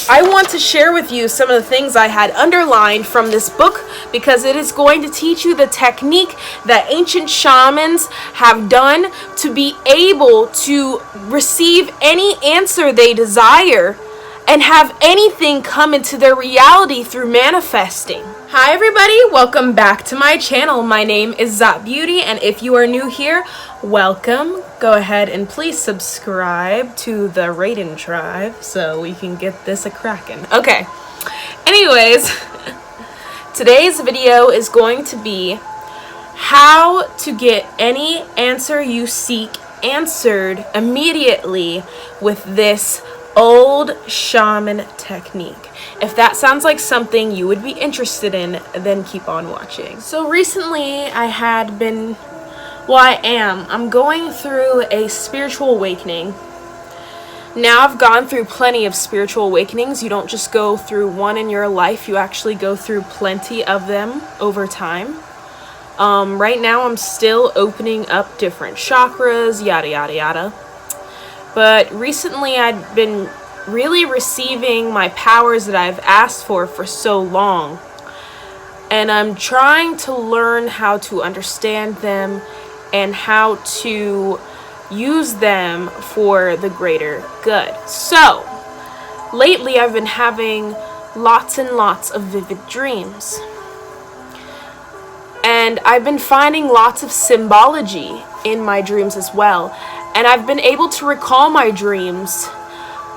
I want to share with you some of the things I had underlined from this book because it is going to teach you the technique that ancient shamans have done to be able to receive any answer they desire and have anything come into their reality through manifesting. Hi everybody, welcome back to my channel. My name is Zot Beauty, and if you are new here, welcome. Go ahead and please subscribe to the Raiden Tribe so we can get this a-crackin'. Okay, anyways, today's video is going to be how to get any answer you seek answered immediately with this old shaman technique. If that sounds like something you would be interested in, then keep on watching. So recently I'm going through a spiritual awakening. Now I've gone through plenty of spiritual awakenings. You don't just go through one in your life, you actually go through plenty of them over time. Right now I'm still opening up different chakras, yada yada yada. But recently I'd been really receiving my powers that I've asked for so long. And I'm trying to learn how to understand them and how to use them for the greater good. So, lately I've been having lots and lots of vivid dreams. And I've been finding lots of symbology in my dreams as well. And I've been able to recall my dreams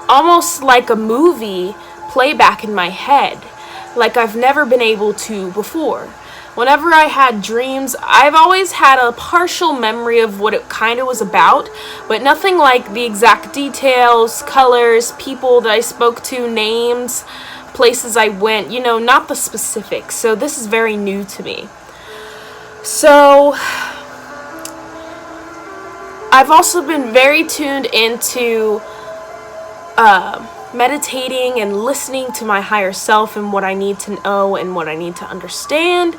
almost like a movie playback in my head, like I've never been able to before. Whenever I had dreams, I've always had a partial memory of what it kind of was about, but nothing like the exact details, colors, people that I spoke to, names, places I went, you know, not the specifics. So this is very new to me. So I've also been very tuned into meditating and listening to my higher self and what I need to know and what I need to understand,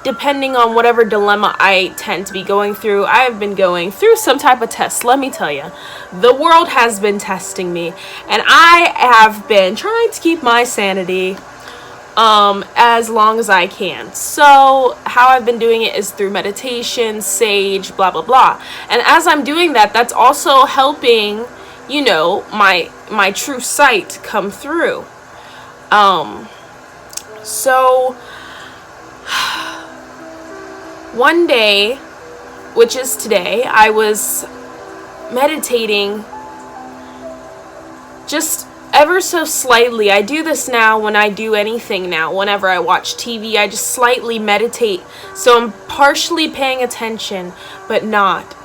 depending on whatever dilemma I tend to be going through. I've been going through some type of test, let me tell you. The world has been testing me, and I have been trying to keep my sanity as long as I can. So how I've been doing it is through meditation, sage, blah blah blah. And as I'm doing that, that's also helping, you know, my true sight come through. So one day, which is today, I was meditating just ever so slightly. I do this now when I do anything now. Whenever I watch TV, I just slightly meditate. So I'm partially paying attention, but not.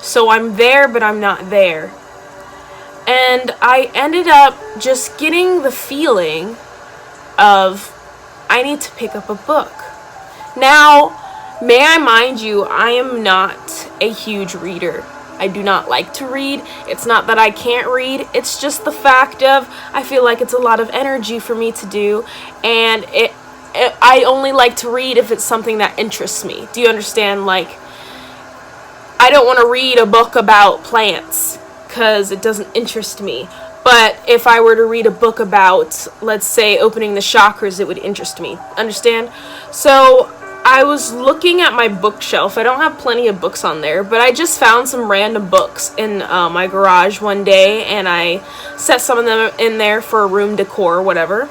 So I'm there, but I'm not there. And I ended up just getting the feeling of I need to pick up a book. Now, may I mind you, I am not a huge reader. I do not like to read. It's not that I can't read. It's just the fact of I feel like it's a lot of energy for me to do, and I only like to read if it's something that interests me. Do you understand? Like, I don't want to read a book about plants because it doesn't interest me. But if I were to read a book about, let's say, opening the chakras, it would interest me. Understand? So I was looking at my bookshelf. I don't have plenty of books on there, but I just found some random books in my garage one day, and I set some of them in there for room decor or whatever.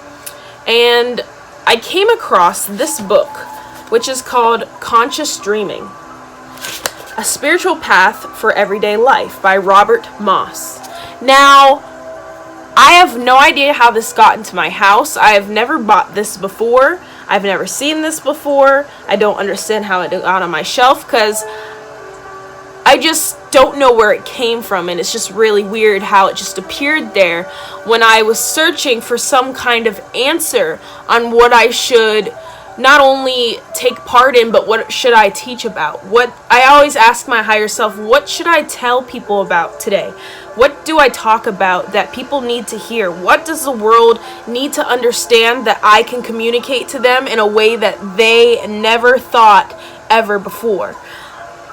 And I came across this book, which is called Conscious Dreaming: A Spiritual Path for Everyday Life by Robert Moss. Now, I have no idea how this got into my house. I have never bought this before. I've never seen this before. I don't understand how it got on my shelf because I just don't know where it came from, and it's just really weird how it just appeared there when I was searching for some kind of answer on what I should not only take part in, but what should I teach about. What I always ask my higher self, what should I tell people about today? What do I talk about that people need to hear? What does the world need to understand that I can communicate to them in a way that they never thought ever before?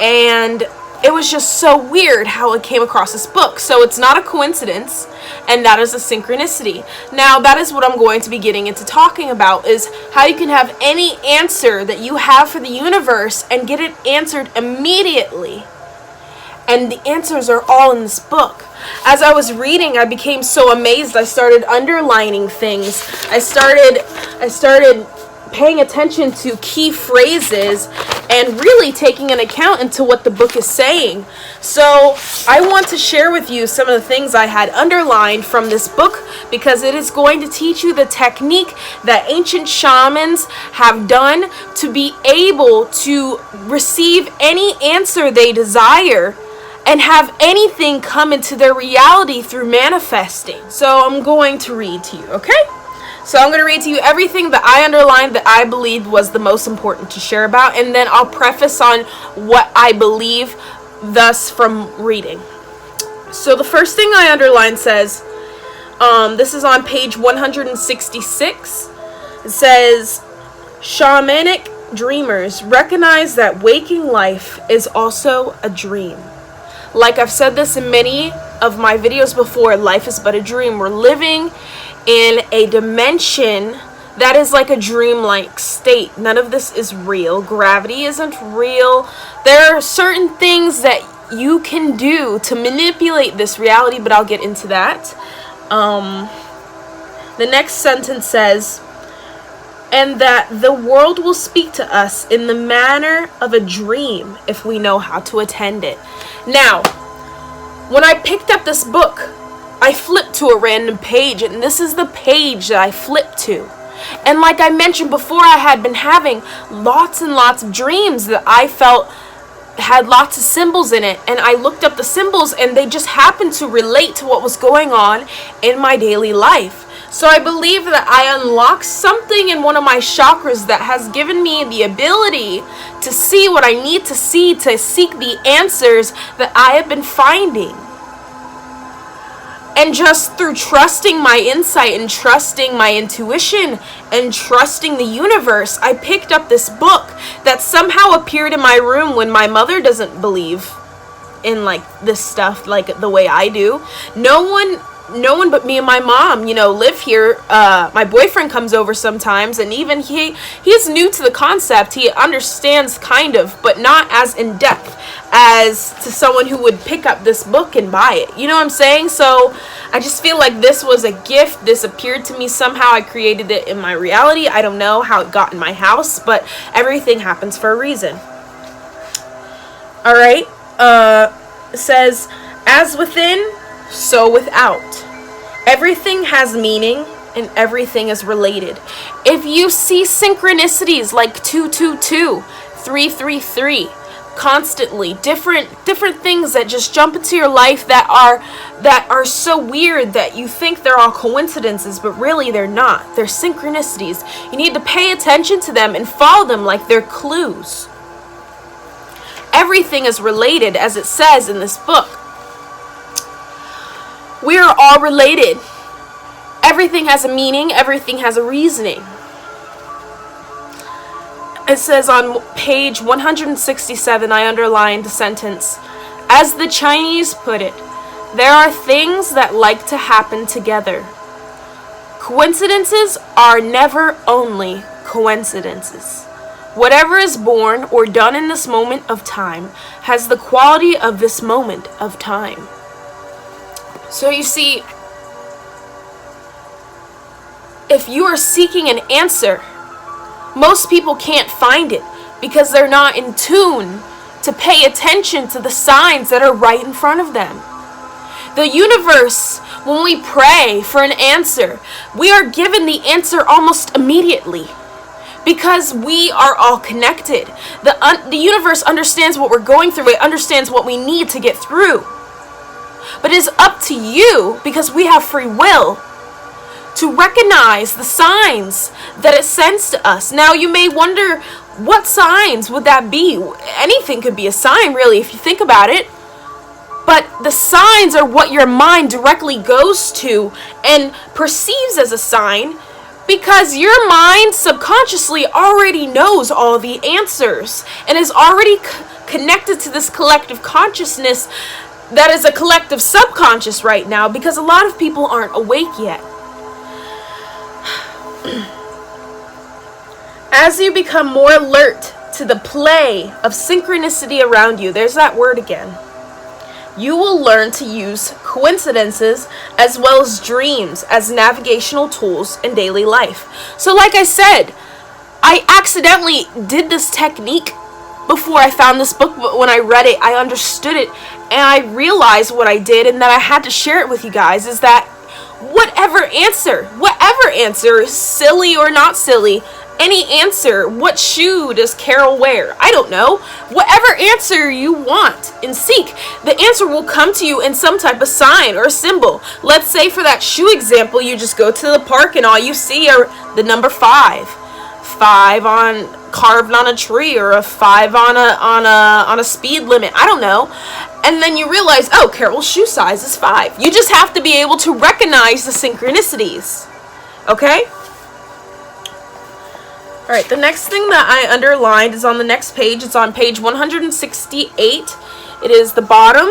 And it was just so weird how I came across this book. So it's not a coincidence, and that is a synchronicity. Now, that is what I'm going to be getting into talking about, is how you can have any answer that you have for the universe and get it answered immediately. And the answers are all in this book. As I was reading, I became so amazed. I started underlining things. I started paying attention to key phrases and really taking an account into what the book is saying. So I want to share with you some of the things I had underlined from this book, because it is going to teach you the technique that ancient shamans have done to be able to receive any answer they desire and have anything come into their reality through manifesting. So I'm going to read to you, okay? So I'm going to read to you everything that I underlined that I believed was the most important to share about, and then I'll preface on what I believe thus from reading. So the first thing I underlined says, this is on page 166. It says, shamanic dreamers recognize that waking life is also a dream. Like I've said this in many of my videos before, life is but a dream. We're living in a dimension that is like a dreamlike state. None of this is real. Gravity isn't real. There are certain things that you can do to manipulate this reality, but I'll get into that. The next sentence says, and that the world will speak to us in the manner of a dream if we know how to attend it. Now, when I picked up this book, I flipped to a random page, and this is the page that I flipped to. And like I mentioned before, I had been having lots and lots of dreams that I felt had lots of symbols in it, and I looked up the symbols and they just happened to relate to what was going on in my daily life. So I believe that I unlocked something in one of my chakras that has given me the ability to see what I need to see to seek the answers that I have been finding. And just through trusting my insight and trusting my intuition and trusting the universe, I picked up this book that somehow appeared in my room when my mother doesn't believe in like this stuff like the way I do. No one but me and my mom, live here. My boyfriend comes over sometimes, and even he's new to the concept. He understands kind of, but not as in depth as to someone who would pick up this book and buy it. You know what I'm saying? So I just feel like this was a gift. This appeared to me somehow. I created it in my reality. I don't know how it got in my house, but everything happens for a reason. All right. It says, as within, so without. Everything has meaning and everything is related. If you see synchronicities like 222, 333, constantly different things that just jump into your life that are so weird that you think they're all coincidences, but really they're not. They're synchronicities. You need to pay attention to them and follow them like they're clues. Everything is related, as it says in this book. We are all related. Everything has a meaning. Everything has a reasoning. It says on page 167, I underlined the sentence, as the Chinese put it, there are things that like to happen together. Coincidences are never only coincidences. Whatever is born or done in this moment of time has the quality of this moment of time. So you see, if you are seeking an answer, most people can't find it because they're not in tune to pay attention to the signs that are right in front of them. The universe, when we pray for an answer, we are given the answer almost immediately because we are all connected. The universe understands what we're going through. It understands what we need to get through. But it is up to you, because we have free will, to recognize the signs that it sends to us. Now, you may wonder, what signs would that be? Anything could be a sign, really, if you think about it. But the signs are what your mind directly goes to and perceives as a sign, because your mind subconsciously already knows all the answers and is already connected to this collective consciousness that is a collective subconscious right now, because a lot of people aren't awake yet. As you become more alert to the play of synchronicity around you, there's that word again, you will learn to use coincidences as well as dreams as navigational tools in daily life. So like I said, I accidentally did this technique before I found this book, but when I read it, I understood it, and I realized what I did, and that I had to share it with you guys, is that whatever answer, silly or not silly, any answer, what shoe does Carol wear? I don't know. Whatever answer you want and seek, the answer will come to you in some type of sign or symbol. Let's say for that shoe example, you just go to the park and all you see are the number 5. 5 carved on a tree, or a 5 on a speed limit. I don't know. And then you realize, oh, Carol's shoe size is 5. You just have to be able to recognize the synchronicities. Okay? Alright, the next thing that I underlined is on the next page. It's on page 168. It is the bottom.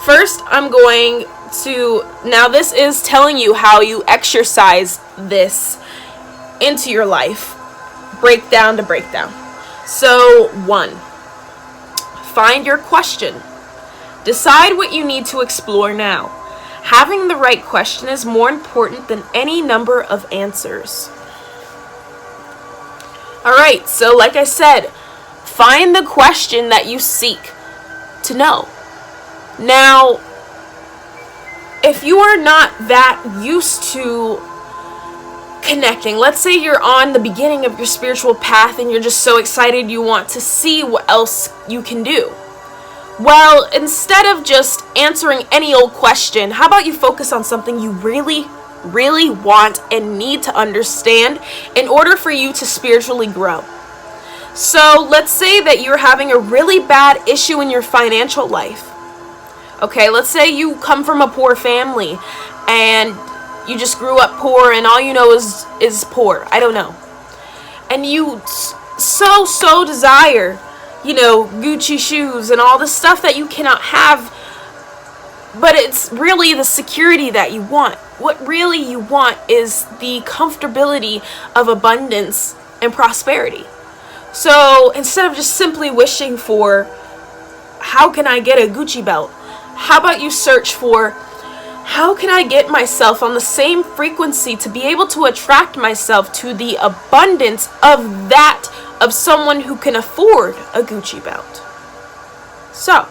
First, I'm going to, now this is telling you how you exercise this into your life. Breakdown to breakdown. So, 1. Find your question. Decide what you need to explore now. Having the right question is more important than any number of answers. Alright, so like I said, find the question that you seek to know. Now, if you are not that used to connecting, let's say you're on the beginning of your spiritual path and you're just so excited you want to see what else you can do. Well, instead of just answering any old question, how about you focus on something you really want and need to understand in order for you to spiritually grow. So let's say that you're having a really bad issue in your financial life. Okay, let's say you come from a poor family and you just grew up poor and all you know is poor. I don't know. And you so desire, Gucci shoes and all the stuff that you cannot have, but it's really the security that you want. What really you want is the comfortability of abundance and prosperity. So instead of just simply wishing for, how can I get a Gucci belt? How about you search for, how can I get myself on the same frequency to be able to attract myself to the abundance of someone who can afford a Gucci belt? So,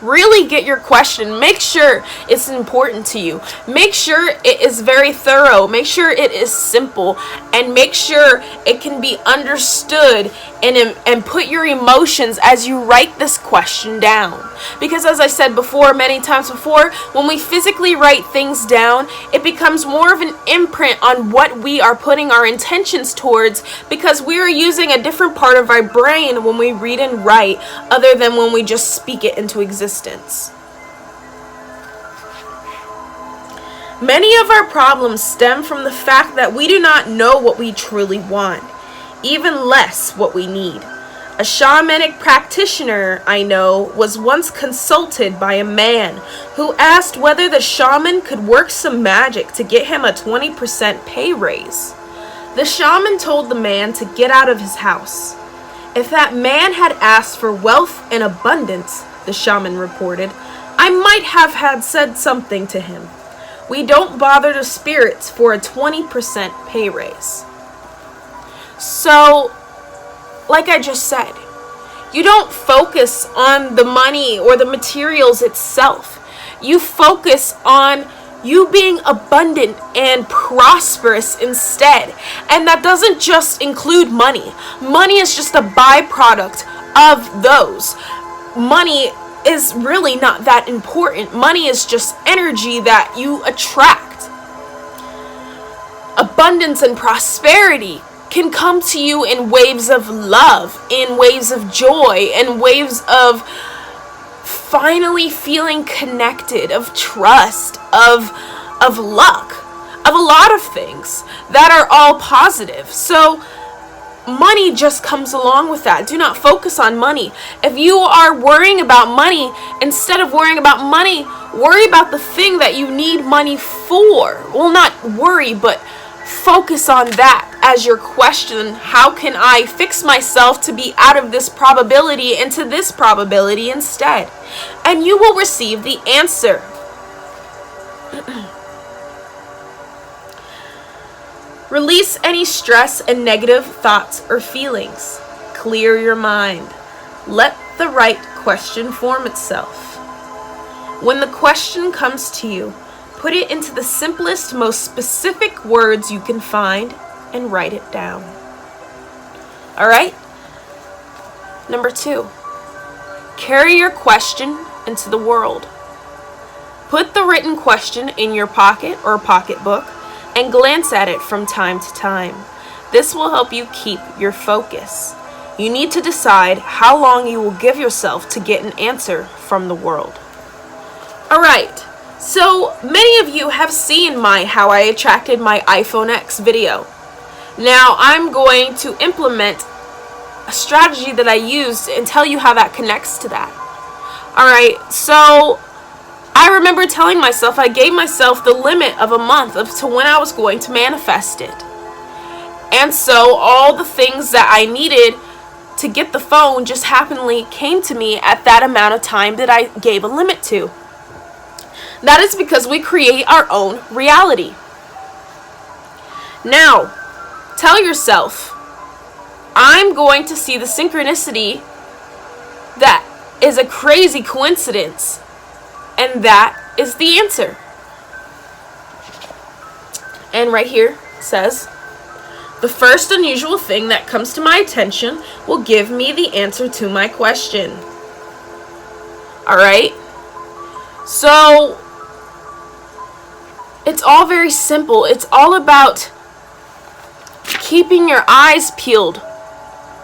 really get your question. Make sure it's important to you. Make sure it is very thorough. Make sure it is simple. And make sure it can be understood and put your emotions as you write this question down. Because as I said before, many times before, when we physically write things down, it becomes more of an imprint on what we are putting our intentions towards, because we are using a different part of our brain when we read and write other than when we just speak it into existence. Many of our problems stem from the fact that we do not know what we truly want, even less what we need. A shamanic practitioner I know was once consulted by a man who asked whether the shaman could work some magic to get him a 20% pay raise. The shaman told the man to get out of his house. If that man had asked for wealth and abundance, the shaman reported, I might have had said something to him. We don't bother the spirits for a 20% pay raise. So, like I just said, you don't focus on the money or the materials itself. You focus on you being abundant and prosperous instead. And that doesn't just include money. Money is just a byproduct of those. Money is really not that important. Money is just energy that you attract. Abundance and prosperity can come to you in waves of love, in waves of joy, in waves of finally feeling connected, of trust, of luck, of a lot of things that are all positive. So money just comes along with that. Do not focus on money. If you are worrying about money, instead of worrying about money, worry about the thing that you need money for. Well, not worry, but focus on that as your question. How can I fix myself to be out of this probability into this probability instead? And you will receive the answer. Release any stress and negative thoughts or feelings. Clear your mind. Let the right question form itself. When the question comes to you, put it into the simplest, most specific words you can find and write it down. All right? Number 2, carry your question into the world. Put the written question in your pocket or pocketbook and glance at it from time to time. This will help you keep your focus. You need to decide how long you will give yourself to get an answer from the world. All right, so many of you have seen my How I Attracted My iPhone X video. Now I'm going to implement a strategy that I used and tell you how that connects to that. All right, so I remember telling myself, I gave myself the limit of a month to when I was going to manifest it. And so all the things that I needed to get the phone just happenly came to me at that amount of time that I gave a limit to. That is because we create our own reality. Now, tell yourself, I'm going to see the synchronicity that is a crazy coincidence. And that is the answer. And right here says, the first unusual thing that comes to my attention will give me the answer to my question. All right? So, it's all very simple. It's all about keeping your eyes peeled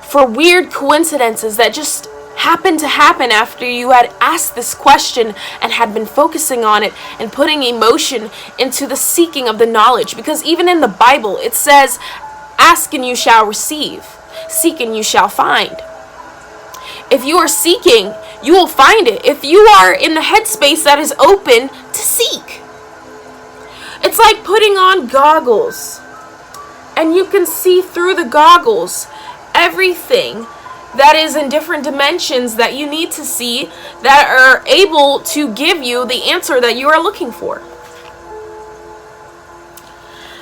for weird coincidences that just happened to happen after you had asked this question and had been focusing on it and putting emotion into the seeking of the knowledge. Because even in the Bible, it says, ask and you shall receive, seek and you shall find. If you are seeking, you will find it. If you are in the headspace that is open to seek. It's like putting on goggles, and you can see through the goggles everything that is in different dimensions that you need to see that are able to give you the answer that you are looking for.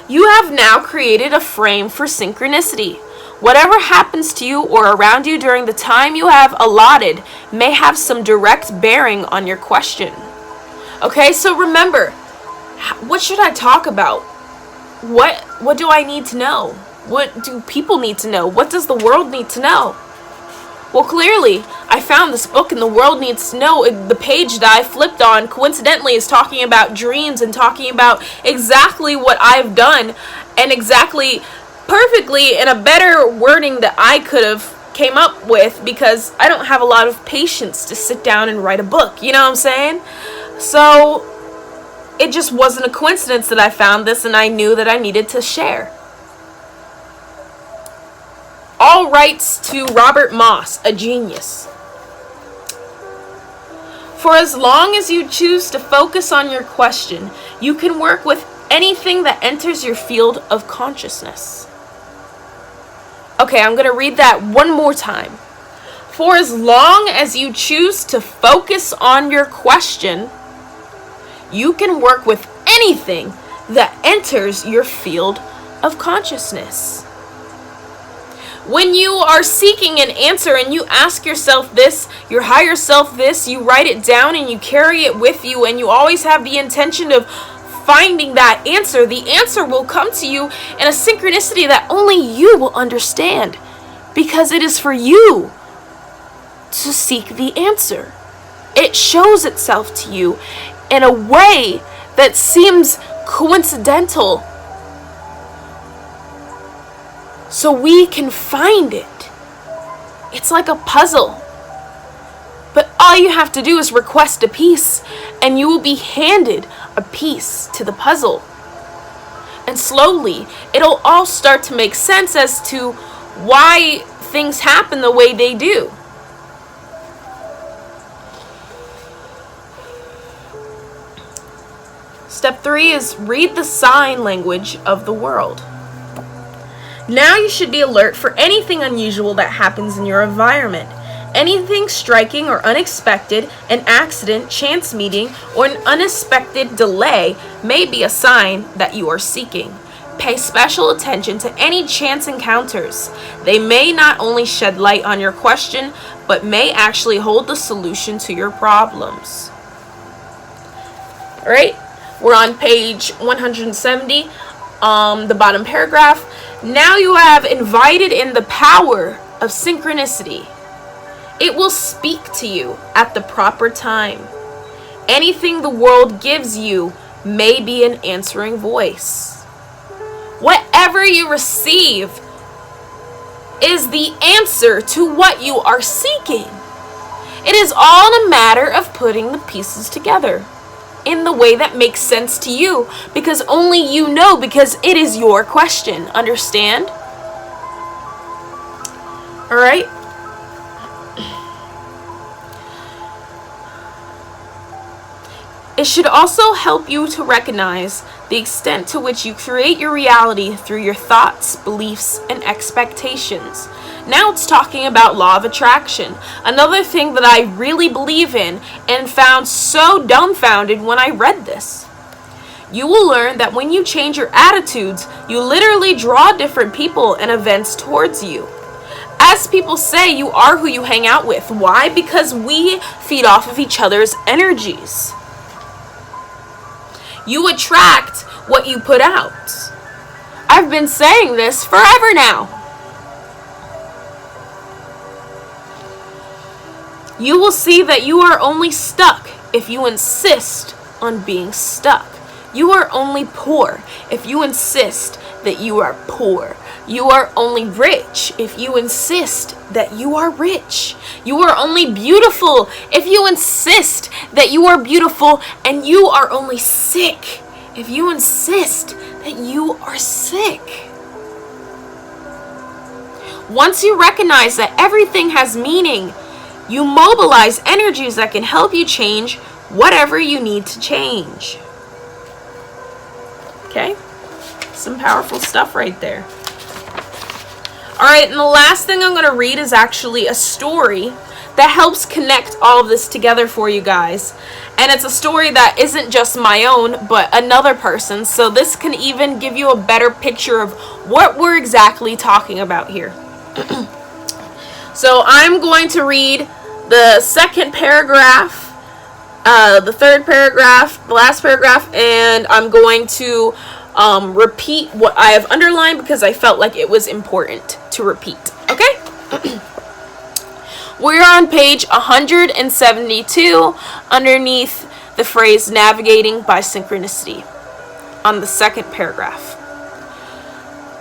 You have now created a frame for synchronicity. Whatever happens to you or around you during the time you have allotted may have some direct bearing on your question. Okay, so remember, what should I talk about? What do I need to know? What do people need to know? What does the world need to know? Well, clearly, I found this book and the world needs to know. The page that I flipped on, coincidentally, is talking about dreams and talking about exactly what I've done and exactly, perfectly, in a better wording that I could have came up with, because I don't have a lot of patience to sit down and write a book. You know what I'm saying? So, it just wasn't a coincidence that I found this and I knew that I needed to share. All rights to Robert Moss, a genius. For as long as you choose to focus on your question, you can work with anything that enters your field of consciousness. Okay, I'm going to read that one more time. For as long as you choose to focus on your question, you can work with anything that enters your field of consciousness. When you are seeking an answer and you ask yourself this, your higher self this, you write it down and you carry it with you, and you always have the intention of finding that answer, the answer will come to you in a synchronicity that only you will understand, because it is for you to seek the answer. It shows itself to you in a way that seems coincidental, so we can find it. It's like a puzzle. But all you have to do is request a piece, and you will be handed a piece to the puzzle. And slowly, it'll all start to make sense as to why things happen the way they do. Step 3 is read the sign language of the world. Now you should be alert for anything unusual that happens in your environment. Anything striking or unexpected, an accident, chance meeting, or an unexpected delay may be a sign that you are seeking. Pay special attention to any chance encounters. They may not only shed light on your question, but may actually hold the solution to your problems. All right, we're on page 170, the bottom paragraph. Now you have invited in the power of synchronicity. It will speak to you at the proper time. Anything the world gives you may be an answering voice. Whatever you receive is the answer to what you are seeking. It is all a matter of putting the pieces together in the way that makes sense to you, because only you know, because it is your question. Understand? All right? It should also help you to recognize the extent to which you create your reality through your thoughts, beliefs, and expectations. Now it's talking about law of attraction, another thing that I really believe in and found so dumbfounded when I read this. You will learn that when you change your attitudes, you literally draw different people and events towards you. As people say, you are who you hang out with. Why? Because we feed off of each other's energies. You attract what you put out. I've been saying this forever now. You will see that you are only stuck if you insist on being stuck. You are only poor if you insist that you are poor. You are only rich if you insist that you are rich. You are only beautiful if you insist that you are beautiful, and you are only sick if you insist that you are sick. Once you recognize that everything has meaning, you mobilize energies that can help you change whatever you need to change. Okay? Some powerful stuff right there. Alright, and the last thing I'm going to read is actually a story that helps connect all of this together for you guys. And it's a story that isn't just my own, but another person's. So this can even give you a better picture of what we're exactly talking about here. So I'm going to read the second paragraph, the third paragraph, the last paragraph, and I'm going to repeat what I have underlined because I felt like it was important to repeat. Okay? We're on page 172 underneath the phrase navigating by synchronicity on the second paragraph.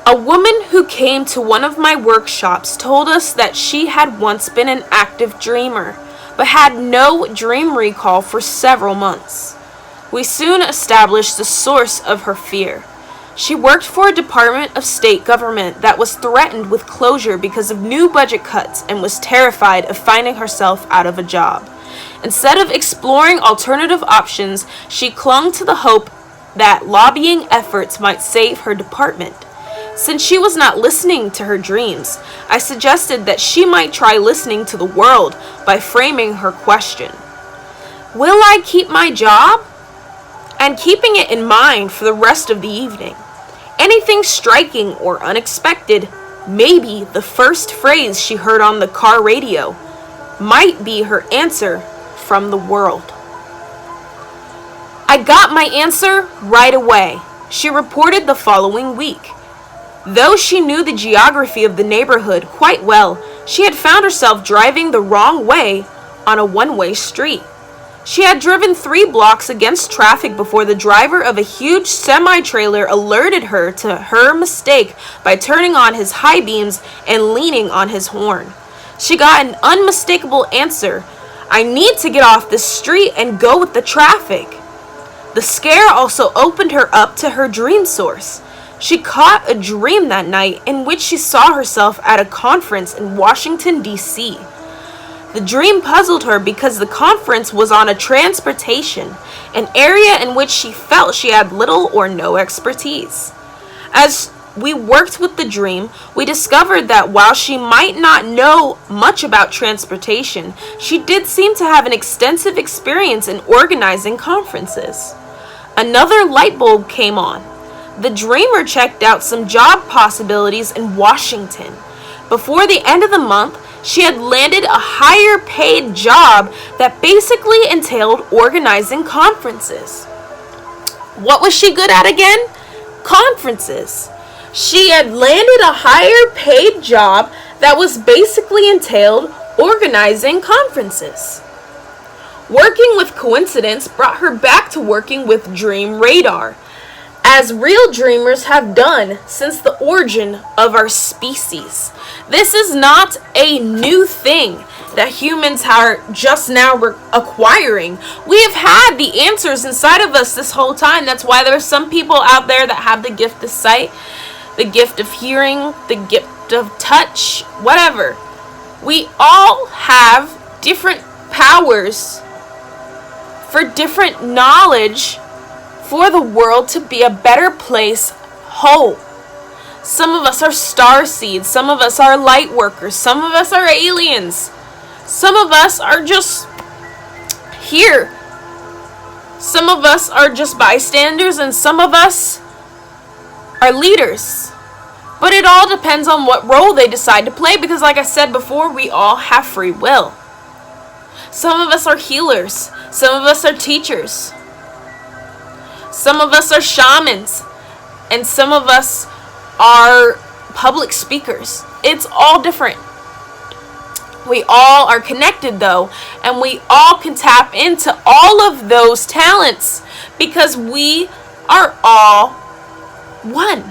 A woman who came to one of my workshops told us that she had once been an active dreamer, but had no dream recall for several months. We soon established the source of her fear. She worked for a Department of State government that was threatened with closure because of new budget cuts and was terrified of finding herself out of a job. Instead of exploring alternative options, she clung to the hope that lobbying efforts might save her department. Since she was not listening to her dreams, I suggested that she might try listening to the world by framing her question. Will I keep my job? And keeping it in mind for the rest of the evening. Anything striking or unexpected, maybe the first phrase she heard on the car radio, might be her answer from the world. I got my answer right away, she reported the following week. Though she knew the geography of the neighborhood quite well, she had found herself driving the wrong way on a one-way street. She had driven 3 blocks against traffic before the driver of a huge semi-trailer alerted her to her mistake by turning on his high beams and leaning on his horn. She got an unmistakable answer. I need to get off this street and go with the traffic. The scare also opened her up to her dream source. She caught a dream that night in which she saw herself at a conference in Washington, D.C. The dream puzzled her because the conference was on a transportation, an area in which she felt she had little or no expertise. As we worked with the dream, we discovered that while she might not know much about transportation, she did seem to have an extensive experience in organizing conferences. Another light bulb came on. The dreamer checked out some job possibilities in Washington. Before the end of the month, she had landed a higher paid job that basically entailed organizing conferences. What was she good at again? Conferences. She had landed a higher paid job that was basically entailed organizing conferences. Working with coincidence brought her back to working with Dream Radar, as real dreamers have done since the origin of our species. This is not a new thing that humans are just now acquiring. We have had the answers inside of us this whole time. That's why there are some people out there that have the gift of sight, the gift of hearing, the gift of touch, whatever. We all have different powers for different knowledge for the world to be a better place whole. Some of us are star seeds, some of us are light workers, some of us are aliens, some of us are just here, some of us are just bystanders, and some of us are leaders. But it all depends on what role they decide to play, because like I said before, we all have free will. Some of us are healers, some of us are teachers, some of us are shamans, and some of us are public speakers. It's all different. We all are connected though, and we all can tap into all of those talents because we are all one.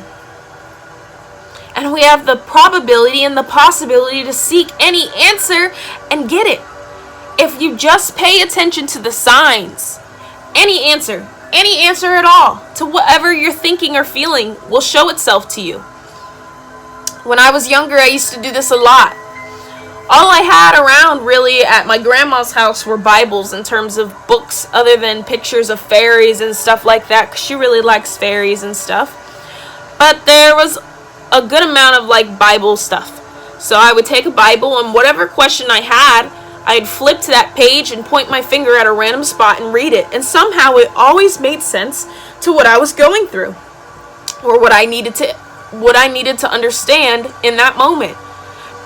And we have the probability and the possibility to seek any answer and get it. If you just pay attention to the signs, any answer at all, to whatever you're thinking or feeling will show itself to you. When I was younger, I used to do this a lot. All I had around really at my grandma's house were Bibles in terms of books, other than pictures of fairies and stuff like that, because she really likes fairies and stuff. But there was a good amount of like Bible stuff. So I would take a Bible, and whatever question I had, I'd flip to that page and point my finger at a random spot and read it. And somehow it always made sense to what I was going through, or what I needed to understand in that moment.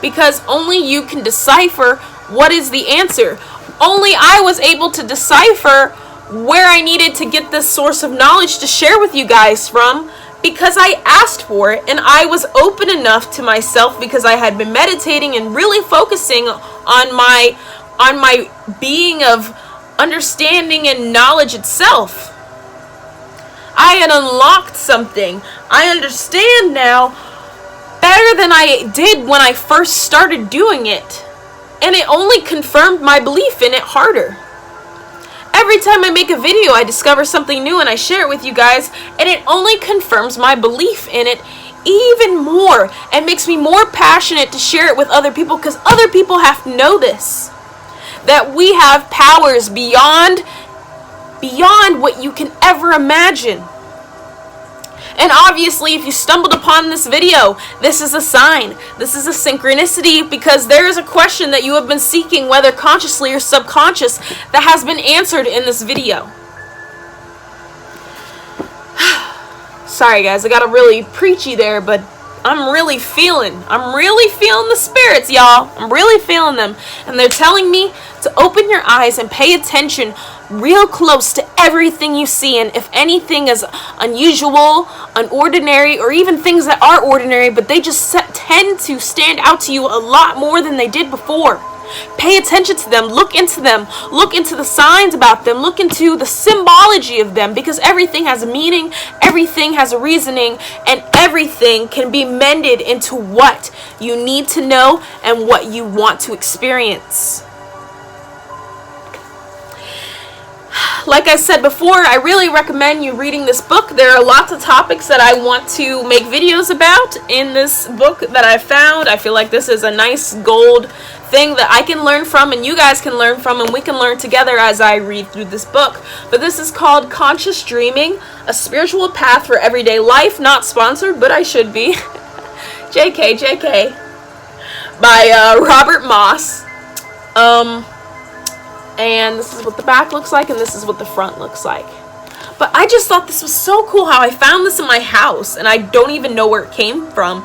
Because only you can decipher what is the answer. Only I was able to decipher where I needed to get this source of knowledge to share with you guys from, because I asked for it, and I was open enough to myself because I had been meditating and really focusing on my being of understanding and knowledge itself. I had unlocked something. I understand now better than I did when I first started doing it, and it only confirmed my belief in it harder. Every time I make a video, I discover something new and I share it with you guys, and it only confirms my belief in it even more and makes me more passionate to share it with other people, because other people have to know this, that we have powers beyond what you can ever imagine. And obviously, if you stumbled upon this video, this is a sign. This is a synchronicity, because there is a question that you have been seeking, whether consciously or subconscious, that has been answered in this video. Sorry guys, I got a really preachy there, but I'm really feeling the spirits, y'all. I'm really feeling them. And they're telling me to open your eyes and pay attention real close to everything you see. And if anything is unusual, unordinary, or even things that are ordinary, but they just tend to stand out to you a lot more than they did before, pay attention to them, look into the signs about them, look into the symbology of them, because everything has a meaning, everything has a reasoning, and everything can be mended into what you need to know and what you want to experience. like I said before, I really recommend you reading this book. There are lots of topics that I want to make videos about in this book that I found. I feel like this is a nice gold thing that I can learn from and you guys can learn from, and we can learn together as I read through this book. But this is called Conscious Dreaming, A Spiritual Path for Everyday Life. Not sponsored, but I should be. JK. By Robert Moss. And this is what the back looks like, and this is what the front looks like. But I just thought this was so cool how I found this in my house, and I don't even know where it came from.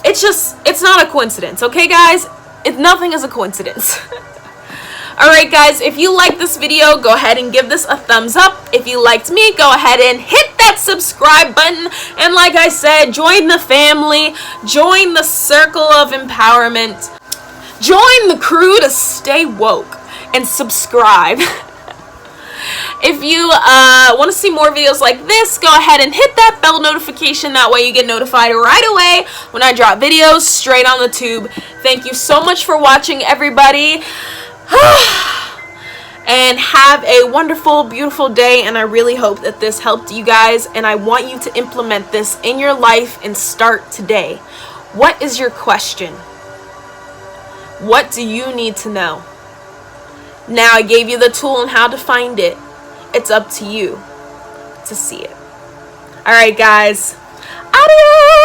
It's not a coincidence, okay, guys? Nothing is a coincidence. Alright, guys, if you like this video, go ahead and give this a thumbs up. If you liked me, go ahead and hit that subscribe button. And like I said, join the family, join the circle of empowerment, join the crew to stay woke. And subscribe. If you want to see more videos like this, go ahead and hit that bell notification. That way you get notified right away when I drop videos straight on the tube. Thank you so much for watching, everybody. And have a wonderful, beautiful day. And I really hope that this helped you guys. And I want you to implement this in your life and start today. What is your question? What do you need to know? Now I gave you the tool on how to find it. It's up to you to see it. Alright, guys. Adios!